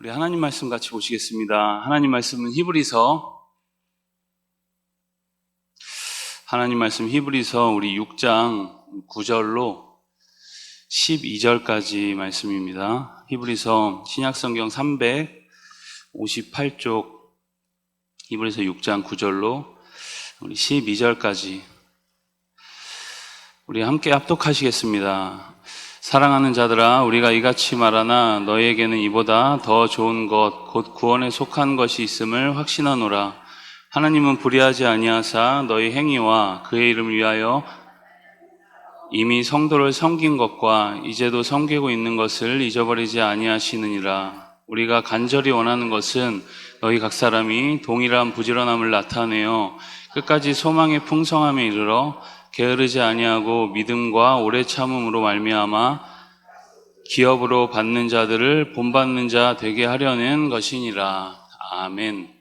우리 하나님 말씀 같이 보시겠습니다. 하나님 말씀은 히브리서 우리 6장 9절로 12절까지 말씀입니다. 히브리서 신약성경 358쪽 히브리서 6장 9절로 우리 12절까지 우리 함께 합독하시겠습니다. 사랑하는 자들아, 우리가 이같이 말하나 너희에게는 이보다 더 좋은 것 곧 구원에 속한 것이 있음을 확신하노라. 하나님은 불의하지 아니하사 너희 행위와 그의 이름을 위하여 이미 성도를 섬긴 것과 이제도 섬기고 있는 것을 잊어버리지 아니하시느니라. 우리가 간절히 원하는 것은 너희 각 사람이 동일한 부지런함을 나타내어 끝까지 소망의 풍성함에 이르러 게으르지 아니하고 믿음과 오래 참음으로 말미암아 기업으로 받는 자들을 본받는 자 되게 하려는 것이니라. 아멘.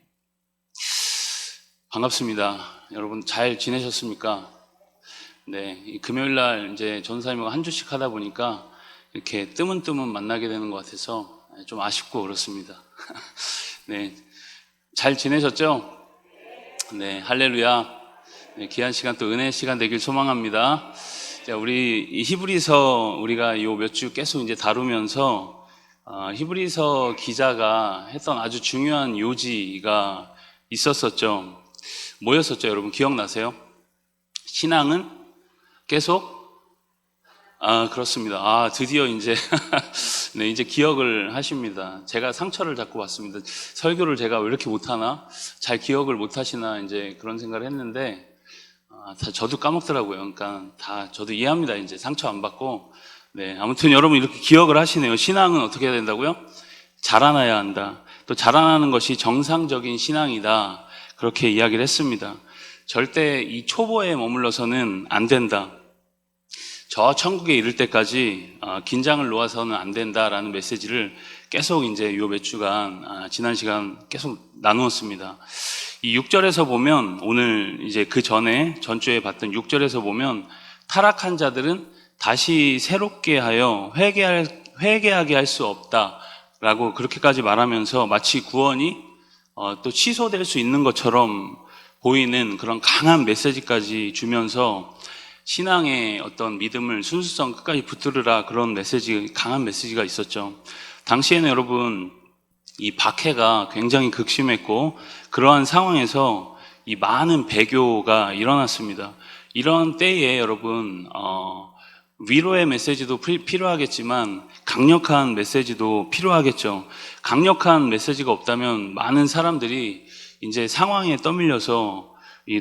반갑습니다. 여러분 잘 지내셨습니까? 네, 이 금요일날 이제 전사님하고 한 주씩 하다 보니까 이렇게 뜨문뜨문 만나게 되는 것 같아서 좀 아쉽고 그렇습니다. 네, 잘 지내셨죠? 네, 할렐루야. 네, 귀한 시간 또 은혜의 시간 되길 소망합니다. 자, 우리 이 히브리서 우리가 요 몇 주 계속 이제 다루면서 히브리서 기자가 했던 아주 중요한 요지가 있었었죠. 뭐였었죠, 여러분? 기억나세요? 신앙은 계속 그렇습니다. 드디어 이제 네, 이제 기억을 하십니다. 제가 상처를 자꾸 받습니다. 설교를 제가 왜 이렇게 못하나? 잘 기억을 못하시나? 이제 그런 생각을 했는데 다 저도 까먹더라고요. 그러니까 다 저도 이해합니다. 이제 상처 안 받고. 네, 아무튼 여러분 이렇게 기억을 하시네요. 신앙은 어떻게 해야 된다고요? 자라나야 한다. 또 자라나는 것이 정상적인 신앙이다. 그렇게 이야기를 했습니다. 절대 이 초보에 머물러서는 안 된다. 저 천국에 이를 때까지 긴장을 놓아서는 안 된다라는 메시지를 계속 이제 요 몇 주간 지난 시간 계속 나누었습니다. 이 6절에서 보면 오늘 이제 그 전에 전주에 봤던 6절에서 보면 타락한 자들은 다시 새롭게 하여 회개하게 할 수 없다라고 그렇게까지 말하면서 마치 구원이 또 취소될 수 있는 것처럼 보이는 그런 강한 메시지까지 주면서 신앙의 어떤 믿음을 순수성 끝까지 붙들으라 그런 메시지, 강한 메시지가 있었죠. 당시에는 여러분 이 박해가 굉장히 극심했고 그러한 상황에서 이 많은 배교가 일어났습니다. 이런 때에 여러분 위로의 메시지도 필요하겠지만 강력한 메시지도 필요하겠죠. 강력한 메시지가 없다면 많은 사람들이 이제 상황에 떠밀려서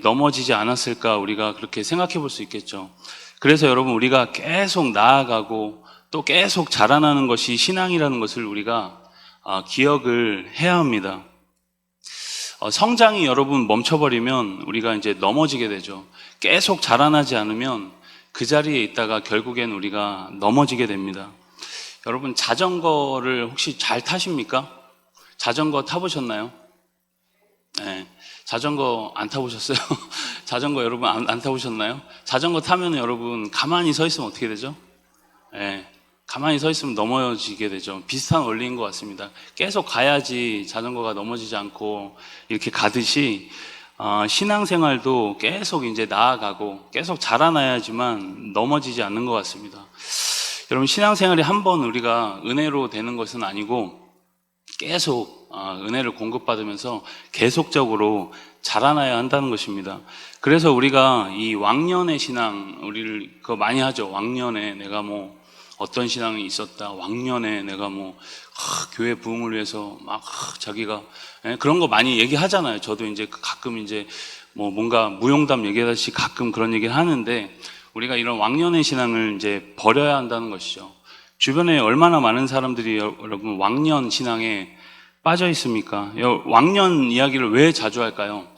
넘어지지 않았을까 우리가 그렇게 생각해 볼 수 있겠죠. 그래서 여러분 우리가 계속 나아가고 또 계속 자라나는 것이 신앙이라는 것을 우리가 기억을 해야 합니다. 성장이 여러분 멈춰버리면 우리가 이제 넘어지게 되죠. 계속 자라나지 않으면 그 자리에 있다가 결국엔 우리가 넘어지게 됩니다. 여러분 자전거를 혹시 잘 타십니까? 자전거 타보셨나요? 네. 자전거 안 타보셨어요? 자전거 여러분 안 타보셨나요? 자전거 타면 여러분 가만히 서 있으면 어떻게 되죠? 네. 가만히 서 있으면 넘어지게 되죠. 비슷한 원리인 것 같습니다. 계속 가야지 자전거가 넘어지지 않고 이렇게 가듯이 신앙생활도 계속 이제 나아가고 계속 자라나야지만 넘어지지 않는 것 같습니다. 여러분 신앙생활이 한 번 우리가 은혜로 되는 것은 아니고 계속 은혜를 공급받으면서 계속적으로 자라나야 한다는 것입니다. 그래서 우리가 이 왕년의 신앙 우리를 그거 많이 하죠. 왕년에 내가 뭐 어떤 신앙이 있었다. 왕년에 내가 뭐 교회 부흥을 위해서 막 자기가 그런 거 많이 얘기하잖아요. 저도 이제 가끔 이제 뭐 뭔가 무용담 얘기하듯이 가끔 그런 얘기를 하는데 우리가 이런 왕년의 신앙을 이제 버려야 한다는 것이죠. 주변에 얼마나 많은 사람들이 여러분 왕년 신앙에 빠져 있습니까? 왕년 이야기를 왜 자주 할까요?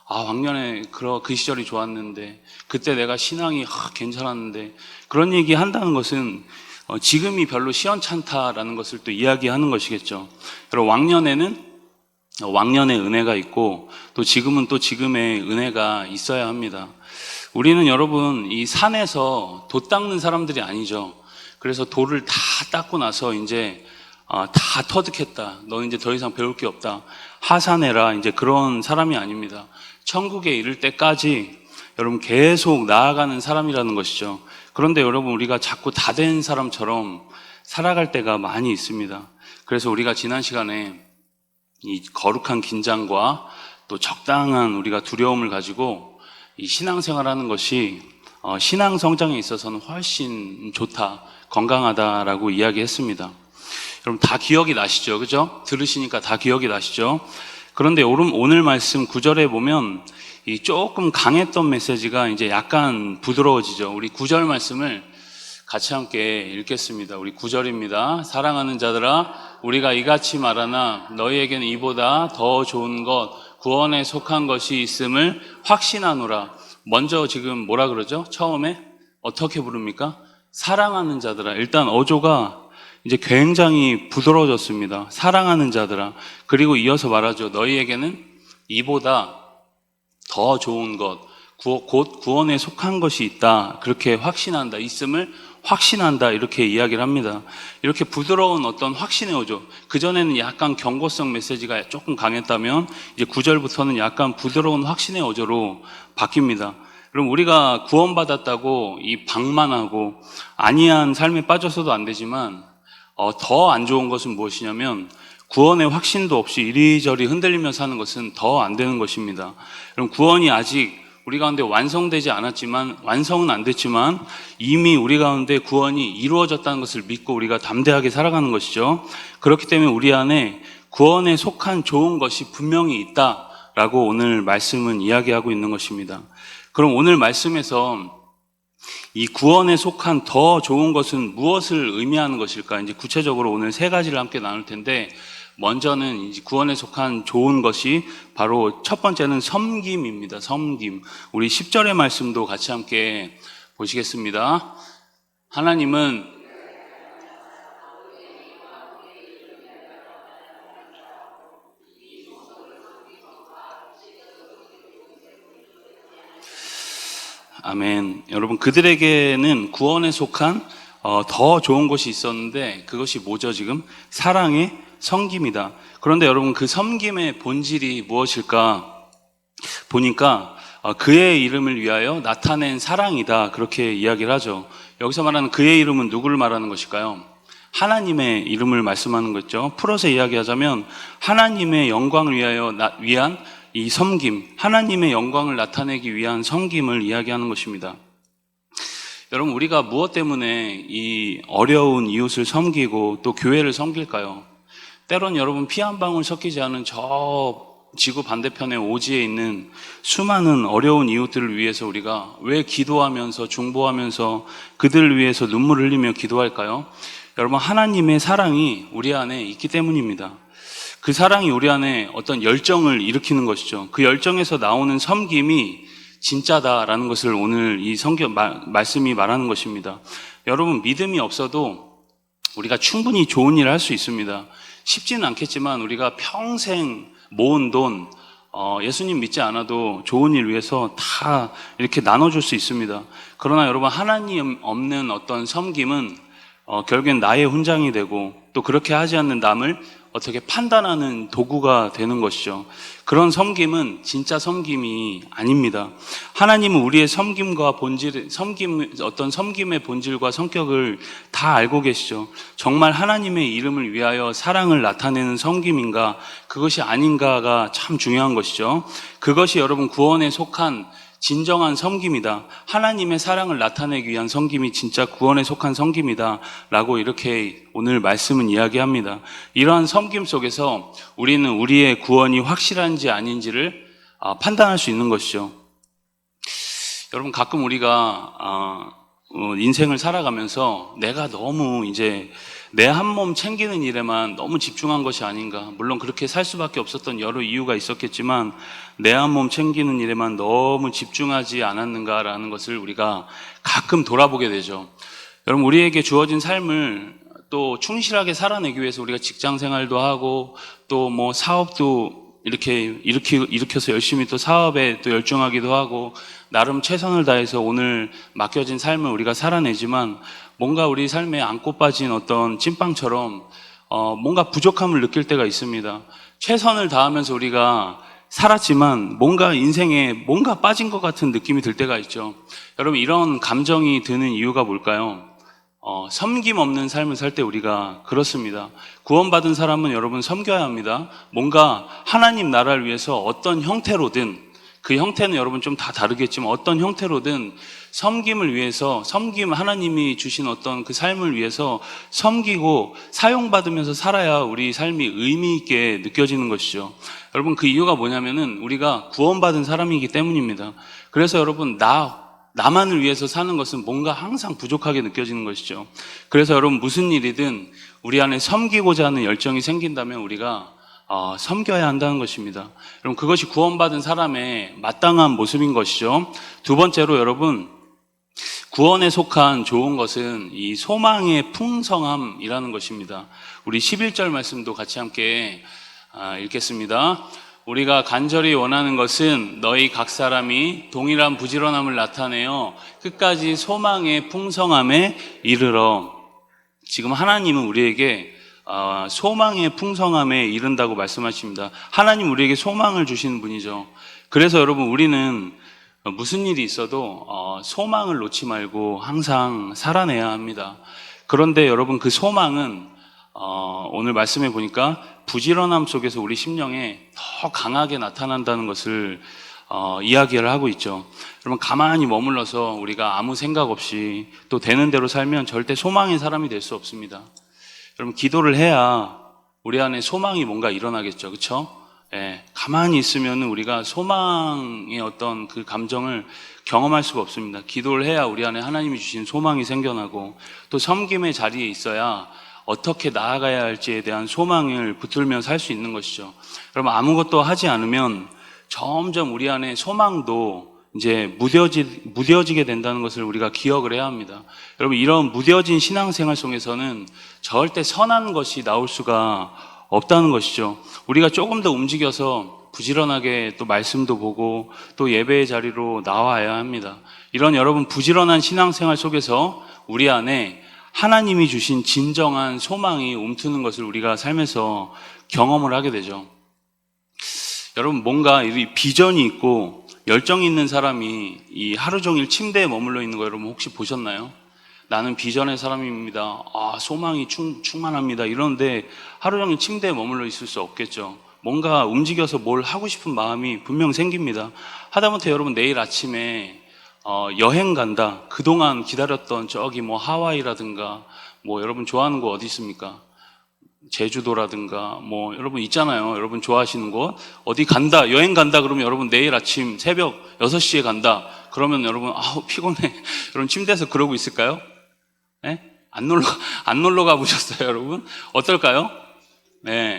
왕년에 그 시절이 좋았는데 그때 내가 신앙이 괜찮았는데 그런 얘기 한다는 것은 지금이 별로 시원찮다라는 것을 또 이야기하는 것이겠죠. 그리고 왕년에는 왕년의 은혜가 있고 또 지금은 또 지금의 은혜가 있어야 합니다. 우리는 여러분 이 산에서 돛 닦는 사람들이 아니죠. 그래서 돌을 다 닦고 나서 이제 다 터득했다. 너 이제 더 이상 배울 게 없다. 하산해라. 이제 그런 사람이 아닙니다. 천국에 이를 때까지 여러분 계속 나아가는 사람이라는 것이죠. 그런데 여러분 우리가 자꾸 다 된 사람처럼 살아갈 때가 많이 있습니다. 그래서 우리가 지난 시간에 이 거룩한 긴장과 또 적당한 우리가 두려움을 가지고 이 신앙생활하는 것이 신앙 성장에 있어서는 훨씬 좋다, 건강하다라고 이야기했습니다. 여러분 다 기억이 나시죠? 그죠? 들으시니까 다 기억이 나시죠? 그런데 오늘 말씀 9절에 보면 이 조금 강했던 메시지가 이제 약간 부드러워지죠. 우리 9절 말씀을 같이 함께 읽겠습니다. 우리 9절입니다. 사랑하는 자들아, 우리가 이같이 말하나 너희에게는 이보다 더 좋은 것, 구원에 속한 것이 있음을 확신하노라. 먼저 지금 뭐라 그러죠? 처음에 어떻게 부릅니까? 사랑하는 자들아. 일단 어조가 이제 굉장히 부드러워졌습니다. 사랑하는 자들아. 그리고 이어서 말하죠. 너희에게는 이보다 더 좋은 것, 곧 구원에 속한 것이 있다. 그렇게 확신한다. 있음을 확신한다. 이렇게 이야기를 합니다. 이렇게 부드러운 어떤 확신의 어조. 그전에는 약간 경고성 메시지가 조금 강했다면 이제 9절부터는 약간 부드러운 확신의 어조로 바뀝니다. 그럼 우리가 구원받았다고 이 방만하고 안이한 삶에 빠져서도 안 되지만 더 안 좋은 것은 무엇이냐면 구원의 확신도 없이 이리저리 흔들리며 사는 것은 더 안 되는 것입니다. 그럼 구원이 아직 우리 가운데 완성되지 않았지만, 완성은 안 됐지만 이미 우리 가운데 구원이 이루어졌다는 것을 믿고 우리가 담대하게 살아가는 것이죠. 그렇기 때문에 우리 안에 구원에 속한 좋은 것이 분명히 있다라고 오늘 말씀은 이야기하고 있는 것입니다. 그럼 오늘 말씀에서 이 구원에 속한 더 좋은 것은 무엇을 의미하는 것일까? 이제 구체적으로 오늘 세 가지를 함께 나눌 텐데, 먼저는 이제 구원에 속한 좋은 것이 바로 첫 번째는 섬김입니다. 섬김. 우리 10절의 말씀도 같이 함께 보시겠습니다. 하나님은 아멘. 여러분 그들에게는 구원에 속한 더 좋은 것이 있었는데 그것이 뭐죠 지금? 사랑의 섬김이다. 그런데 여러분 그 섬김의 본질이 무엇일까? 보니까 그의 이름을 위하여 나타낸 사랑이다. 그렇게 이야기를 하죠. 여기서 말하는 그의 이름은 누구를 말하는 것일까요? 하나님의 이름을 말씀하는 거죠. 풀어서 이야기하자면 하나님의 영광을 위한 이 섬김, 하나님의 영광을 나타내기 위한 섬김을 이야기하는 것입니다. 여러분 우리가 무엇 때문에 이 어려운 이웃을 섬기고 또 교회를 섬길까요? 때론 여러분 피 한 방울 섞이지 않은 저 지구 반대편의 오지에 있는 수많은 어려운 이웃들을 위해서 우리가 왜 기도하면서 중보하면서 그들을 위해서 눈물을 흘리며 기도할까요? 여러분 하나님의 사랑이 우리 안에 있기 때문입니다. 그 사랑이 우리 안에 어떤 열정을 일으키는 것이죠. 그 열정에서 나오는 섬김이 진짜다라는 것을 오늘 이 성경 말씀이 말하는 것입니다. 여러분 믿음이 없어도 우리가 충분히 좋은 일을 할 수 있습니다. 쉽지는 않겠지만 우리가 평생 모은 돈 예수님 믿지 않아도 좋은 일 위해서 다 이렇게 나눠줄 수 있습니다. 그러나 여러분 하나님 없는 어떤 섬김은 결국엔 나의 훈장이 되고 또 그렇게 하지 않는 남을 어떻게 판단하는 도구가 되는 것이죠. 그런 섬김은 진짜 섬김이 아닙니다. 하나님은 우리의 어떤 섬김의 본질과 성격을 다 알고 계시죠. 정말 하나님의 이름을 위하여 사랑을 나타내는 섬김인가, 그것이 아닌가가 참 중요한 것이죠. 그것이 여러분 구원에 속한 진정한 섬김이다. 하나님의 사랑을 나타내기 위한 섬김이 진짜 구원에 속한 섬김이다 라고 이렇게 오늘 말씀은 이야기합니다. 이러한 섬김 속에서 우리는 우리의 구원이 확실한지 아닌지를 판단할 수 있는 것이죠. 여러분 가끔 우리가 인생을 살아가면서 내가 너무 이제 내 한 몸 챙기는 일에만 너무 집중한 것이 아닌가. 물론 그렇게 살 수밖에 없었던 여러 이유가 있었겠지만 내 한 몸 챙기는 일에만 너무 집중하지 않았는가라는 것을 우리가 가끔 돌아보게 되죠. 여러분 우리에게 주어진 삶을 또 충실하게 살아내기 위해서 우리가 직장 생활도 하고 또 뭐 사업도 이렇게 일으켜서 열심히 또 사업에 또 열중하기도 하고 나름 최선을 다해서 오늘 맡겨진 삶을 우리가 살아내지만 뭔가 우리 삶에 안고 빠진 어떤 찐빵처럼 뭔가 부족함을 느낄 때가 있습니다. 최선을 다하면서 우리가 살았지만 뭔가 인생에 뭔가 빠진 것 같은 느낌이 들 때가 있죠. 여러분, 이런 감정이 드는 이유가 뭘까요? 섬김 없는 삶을 살 때 우리가 그렇습니다. 구원받은 사람은 여러분 섬겨야 합니다. 뭔가 하나님 나라를 위해서 어떤 형태로든, 그 형태는 여러분 좀 다 다르겠지만 어떤 형태로든 섬김을 위해서, 하나님이 주신 어떤 그 삶을 위해서 섬기고 사용받으면서 살아야 우리 삶이 의미 있게 느껴지는 것이죠. 여러분, 그 이유가 뭐냐면은 우리가 구원받은 사람이기 때문입니다. 그래서 여러분, 나만을 위해서 사는 것은 뭔가 항상 부족하게 느껴지는 것이죠. 그래서 여러분, 무슨 일이든 우리 안에 섬기고자 하는 열정이 생긴다면 우리가 섬겨야 한다는 것입니다. 여러분, 그것이 구원받은 사람의 마땅한 모습인 것이죠. 두 번째로 여러분, 구원에 속한 좋은 것은 이 소망의 풍성함이라는 것입니다. 우리 11절 말씀도 같이 함께 읽겠습니다. 우리가 간절히 원하는 것은 너희 각 사람이 동일한 부지런함을 나타내어 끝까지 소망의 풍성함에 이르러. 지금 하나님은 우리에게 소망의 풍성함에 이른다고 말씀하십니다. 하나님 우리에게 소망을 주시는 분이죠. 그래서 여러분, 우리는 무슨 일이 있어도 소망을 놓지 말고 항상 살아내야 합니다. 그런데 여러분, 그 소망은 오늘 말씀해 보니까 부지런함 속에서 우리 심령에 더 강하게 나타난다는 것을 이야기를 하고 있죠. 여러분, 가만히 머물러서 우리가 아무 생각 없이 또 되는 대로 살면 절대 소망의 사람이 될 수 없습니다. 여러분, 기도를 해야 우리 안에 소망이 뭔가 일어나겠죠. 그렇죠? 가만히 있으면 우리가 소망의 어떤 그 감정을 경험할 수가 없습니다. 기도를 해야 우리 안에 하나님이 주신 소망이 생겨나고, 또 섬김의 자리에 있어야 어떻게 나아가야 할지에 대한 소망을 붙들며 살 수 있는 것이죠. 여러분, 아무것도 하지 않으면 점점 우리 안에 소망도 이제 무뎌지게 된다는 것을 우리가 기억을 해야 합니다. 여러분, 이런 무뎌진 신앙생활 속에서는 절대 선한 것이 나올 수가 없다는 것이죠. 우리가 조금 더 움직여서 부지런하게 또 말씀도 보고 또 예배의 자리로 나와야 합니다. 이런 여러분 부지런한 신앙생활 속에서 우리 안에 하나님이 주신 진정한 소망이 움트는 것을 우리가 삶에서 경험을 하게 되죠. 여러분, 뭔가 이 비전이 있고 열정이 있는 사람이 이 하루 종일 침대에 머물러 있는 거 여러분 혹시 보셨나요? 나는 비전의 사람입니다. 소망이 충만합니다. 이런데 하루 종일 침대에 머물러 있을 수 없겠죠. 뭔가 움직여서 뭘 하고 싶은 마음이 분명 생깁니다. 하다못해 여러분 내일 아침에 여행 간다. 그동안 기다렸던 저기 뭐 하와이라든가 뭐 여러분 좋아하는 곳 어디 있습니까? 제주도라든가 뭐 여러분 있잖아요. 여러분 좋아하시는 곳 어디 간다, 여행 간다 그러면 여러분 내일 아침 새벽 6시에 간다 그러면 여러분 피곤해 여러분 침대에서 그러고 있을까요? 안 놀러 가보셨어요 여러분? 어떨까요?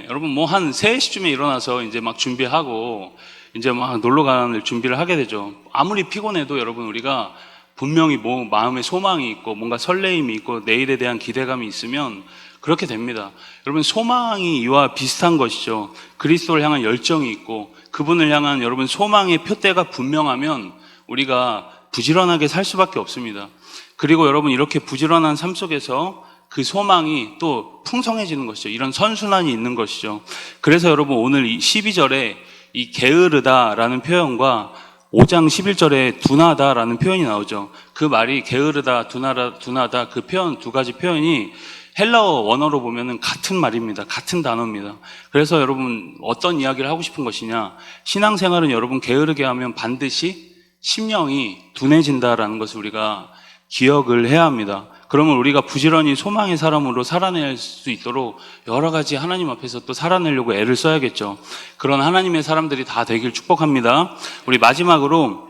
여러분 뭐 한 3시쯤에 일어나서 이제 막 준비하고 이제 막 놀러 가는 준비를 하게 되죠. 아무리 피곤해도 여러분 우리가 분명히 뭐 마음에 소망이 있고 뭔가 설레임이 있고 내일에 대한 기대감이 있으면 그렇게 됩니다. 여러분, 소망이 이와 비슷한 것이죠. 그리스도를 향한 열정이 있고 그분을 향한 여러분 소망의 표대가 분명하면 우리가 부지런하게 살 수밖에 없습니다. 그리고 여러분 이렇게 부지런한 삶 속에서 그 소망이 또 풍성해지는 것이죠. 이런 선순환이 있는 것이죠. 그래서 여러분 오늘 이 12절에 이 게으르다라는 표현과 5장 11절에 둔하다라는 표현이 나오죠. 그 말이 게으르다, 둔하다 그 표현 두 가지 표현이 헬라어 원어로 보면은 같은 말입니다. 같은 단어입니다. 그래서 여러분 어떤 이야기를 하고 싶은 것이냐? 신앙생활은 여러분 게으르게 하면 반드시 심령이 둔해진다라는 것을 우리가 기억을 해야 합니다. 그러면 우리가 부지런히 소망의 사람으로 살아낼 수 있도록 여러 가지 하나님 앞에서 또 살아내려고 애를 써야겠죠. 그런 하나님의 사람들이 다 되길 축복합니다. 우리 마지막으로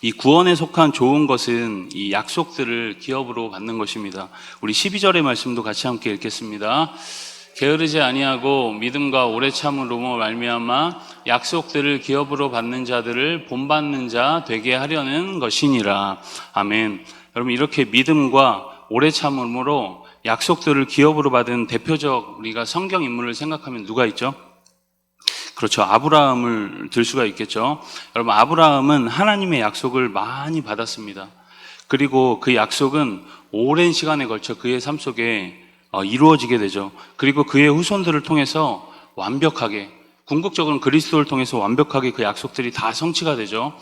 이 구원에 속한 좋은 것은 이 약속들을 기업으로 받는 것입니다. 우리 12절의 말씀도 같이 함께 읽겠습니다. 게으르지 아니하고 믿음과 오래 참음으로 말미암아 약속들을 기업으로 받는 자들을 본받는 자 되게 하려는 것이니라. 아멘. 여러분 이렇게 믿음과 오래 참음으로 약속들을 기업으로 받은 대표적 우리가 성경 인물을 생각하면 누가 있죠? 그렇죠. 아브라함을 들 수가 있겠죠. 여러분 아브라함은 하나님의 약속을 많이 받았습니다. 그리고 그 약속은 오랜 시간에 걸쳐 그의 삶 속에 이루어지게 되죠. 그리고 그의 후손들을 통해서 완벽하게, 궁극적으로는 그리스도를 통해서 완벽하게 그 약속들이 다 성취가 되죠.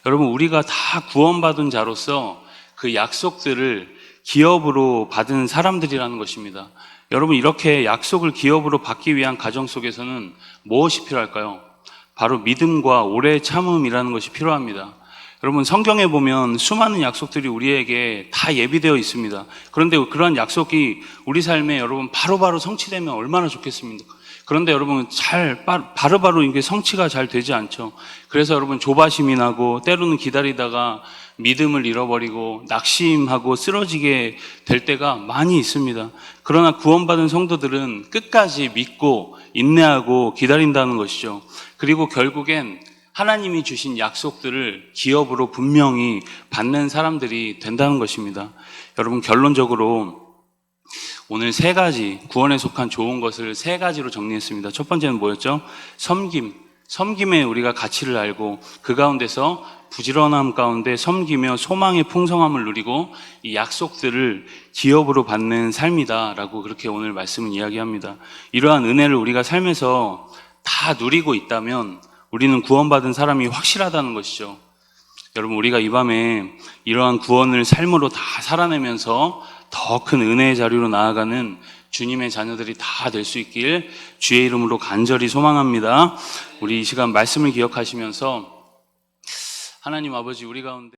여러분, 우리가 다 구원받은 자로서 그 약속들을 기업으로 받은 사람들이라는 것입니다. 여러분, 이렇게 약속을 기업으로 받기 위한 과정 속에서는 무엇이 필요할까요? 바로 믿음과 오래 참음이라는 것이 필요합니다. 여러분, 성경에 보면 수많은 약속들이 우리에게 다 예비되어 있습니다. 그런데 그러한 약속이 우리 삶에 여러분 바로바로 성취되면 얼마나 좋겠습니까? 그런데 여러분 바로바로 이게 성취가 잘 되지 않죠. 그래서 여러분 조바심이 나고 때로는 기다리다가 믿음을 잃어버리고 낙심하고 쓰러지게 될 때가 많이 있습니다. 그러나 구원받은 성도들은 끝까지 믿고 인내하고 기다린다는 것이죠. 그리고 결국엔 하나님이 주신 약속들을 기업으로 분명히 받는 사람들이 된다는 것입니다. 여러분, 결론적으로 오늘 세 가지, 구원에 속한 좋은 것을 세 가지로 정리했습니다. 첫 번째는 뭐였죠? 섬김. 섬김에 우리가 가치를 알고 그 가운데서 부지런함 가운데 섬기며 소망의 풍성함을 누리고 이 약속들을 기업으로 받는 삶이다라고 그렇게 오늘 말씀은 이야기합니다. 이러한 은혜를 우리가 삶에서 다 누리고 있다면 우리는 구원받은 사람이 확실하다는 것이죠. 여러분, 우리가 이 밤에 이러한 구원을 삶으로 다 살아내면서 더 큰 은혜의 자리로 나아가는 주님의 자녀들이 다 될 수 있길 주의 이름으로 간절히 소망합니다. 우리 이 시간 말씀을 기억하시면서 하나님 아버지, 우리 가운데